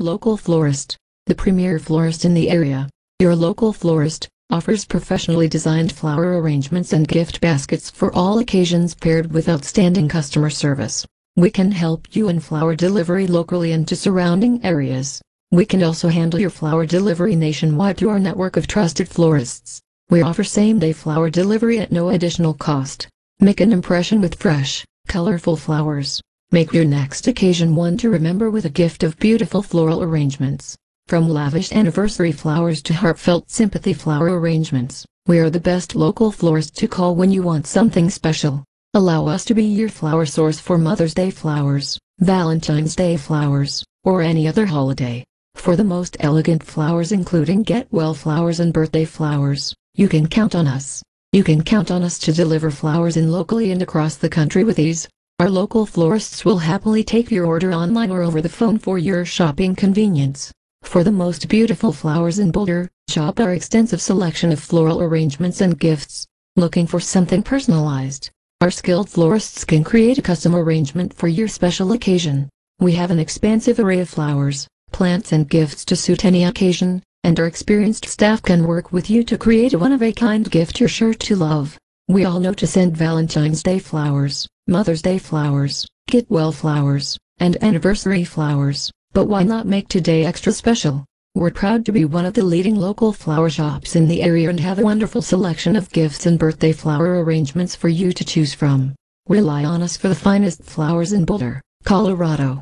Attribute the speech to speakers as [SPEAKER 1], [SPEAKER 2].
[SPEAKER 1] Local Florist, the premier florist in the area. Your local florist offers professionally designed flower arrangements and gift baskets for all occasions paired with outstanding customer service. We can help you in flower delivery locally and to surrounding areas. We can also handle your flower delivery nationwide through our network of trusted florists. We offer same-day flower delivery at no additional cost. Make an impression with fresh, colorful flowers. Make your next occasion one to remember with a gift of beautiful floral arrangements. From lavish anniversary flowers to heartfelt sympathy flower arrangements, we are the best local florist to call when you want something special. Allow us to be your flower source for Mother's Day flowers, Valentine's Day flowers, or any other holiday. For the most elegant flowers including get-well flowers and birthday flowers, you can count on us. You can count on us to deliver flowers in locally and across the country with ease. Our local florists will happily take your order online or over the phone for your shopping convenience. For the most beautiful flowers in Boulder, shop our extensive selection of floral arrangements and gifts. Looking for something personalized? Our skilled florists can create a custom arrangement for your special occasion. We have an expansive array of flowers, plants and gifts to suit any occasion, and our experienced staff can work with you to create a one-of-a-kind gift you're sure to love. We all know to send Valentine's Day flowers, Mother's Day flowers, get-well flowers, and anniversary flowers, but why not make today extra special? We're proud to be one of the leading local flower shops in the area and have a wonderful selection of gifts and birthday flower arrangements for you to choose from. Rely on us for the finest flowers in Boulder, Colorado.